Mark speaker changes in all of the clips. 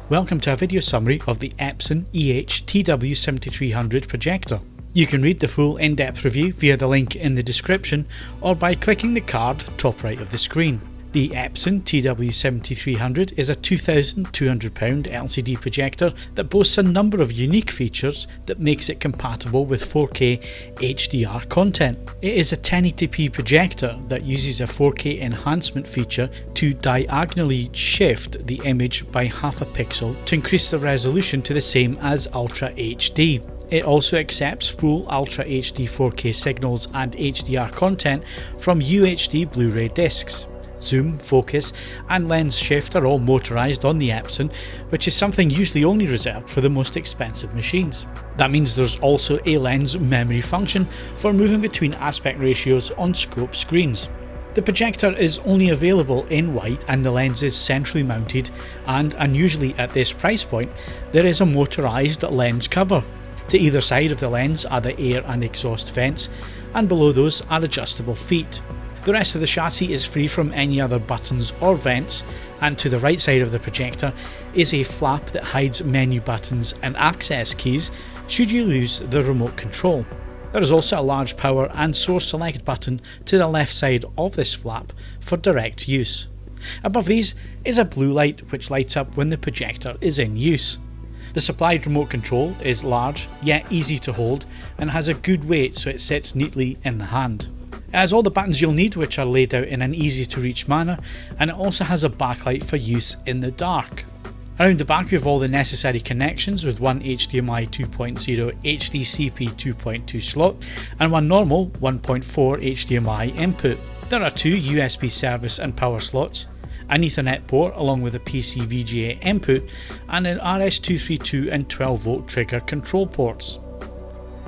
Speaker 1: Welcome to a video summary of the Epson EH-TW7300 projector. You can read the full in-depth review via the link in the description or by clicking the card top right of the screen. The Epson TW7300 is a £2,200 LCD projector that boasts a number of unique features that makes it compatible with 4K HDR content. It is a 1080p projector that uses a 4K enhancement feature to diagonally shift the image by half a pixel to increase the resolution to the same as Ultra HD. It also accepts full Ultra HD 4K signals and HDR content from UHD Blu-ray discs. Zoom, focus and lens shift are all motorised on the Epson, which is something usually only reserved for the most expensive machines. That means there's also a lens memory function for moving between aspect ratios on scope screens. The projector is only available in white and the lens is centrally mounted, and unusually at this price point there is a motorised lens cover. To either side of the lens are the air and exhaust vents, and below those are adjustable feet. The rest of the chassis is free from any other buttons or vents, and to the right side of the projector is a flap that hides menu buttons and access keys should you lose the remote control. There is also a large power and source select button to the left side of this flap for direct use. Above these is a blue light which lights up when the projector is in use. The supplied remote control is large yet easy to hold and has a good weight, so it sits neatly in the hand. It has all the buttons you'll need, which are laid out in an easy to reach manner, and it also has a backlight for use in the dark. Around the back we have all the necessary connections, with one HDMI 2.0 HDCP 2.2 slot and one normal 1.4 HDMI input. There are two USB service and power slots, an Ethernet port along with a PC VGA input, and an RS-232 and 12V trigger control ports.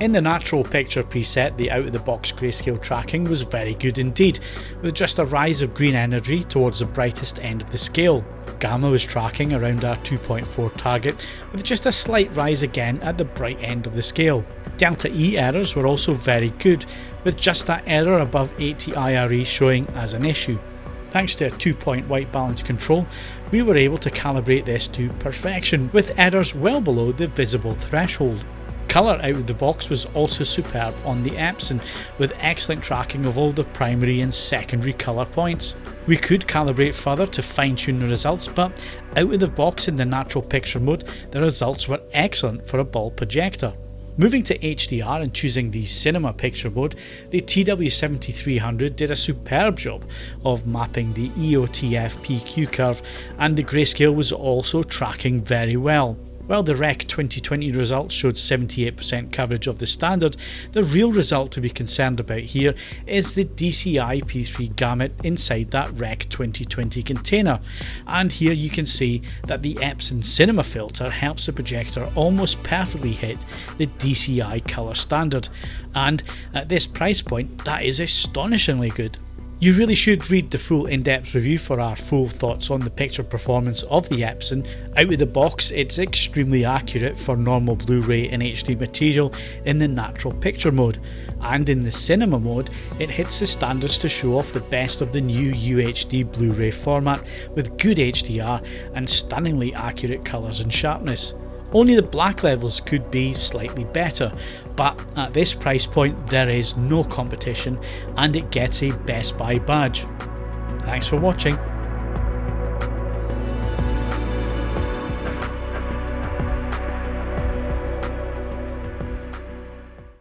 Speaker 1: In the natural picture preset, the out-of-the-box grayscale tracking was very good indeed, with just a rise of green energy towards the brightest end of the scale. Gamma was tracking around our 2.4 target, with just a slight rise again at the bright end of the scale. Delta E errors were also very good, with just that error above 80 IRE showing as an issue. Thanks to a 2-point white balance control, we were able to calibrate this to perfection, with errors well below the visible threshold. Colour out of the box was also superb on the Epson, with excellent tracking of all the primary and secondary colour points. We could calibrate further to fine tune the results, but out of the box in the natural picture mode, the results were excellent for a bulb projector. Moving to HDR and choosing the cinema picture mode, the TW7300 did a superb job of mapping the EOTF PQ curve, and the grayscale was also tracking very well. While the Rec 2020 results showed 78% coverage of the standard, the real result to be concerned about here is the DCI P3 gamut inside that Rec 2020 container, and here you can see that the Epson cinema filter helps the projector almost perfectly hit the DCI colour standard, and at this price point that is astonishingly good. You really should read the full in-depth review for our full thoughts on the picture performance of the Epson. Out of the box, it's extremely accurate for normal Blu-ray and HD material in the natural picture mode, and in the cinema mode it hits the standards to show off the best of the new UHD Blu-ray format with good HDR and stunningly accurate colours and sharpness. Only the black levels could be slightly better, but at this price point there is no competition and it gets a Best Buy badge. Thanks for watching.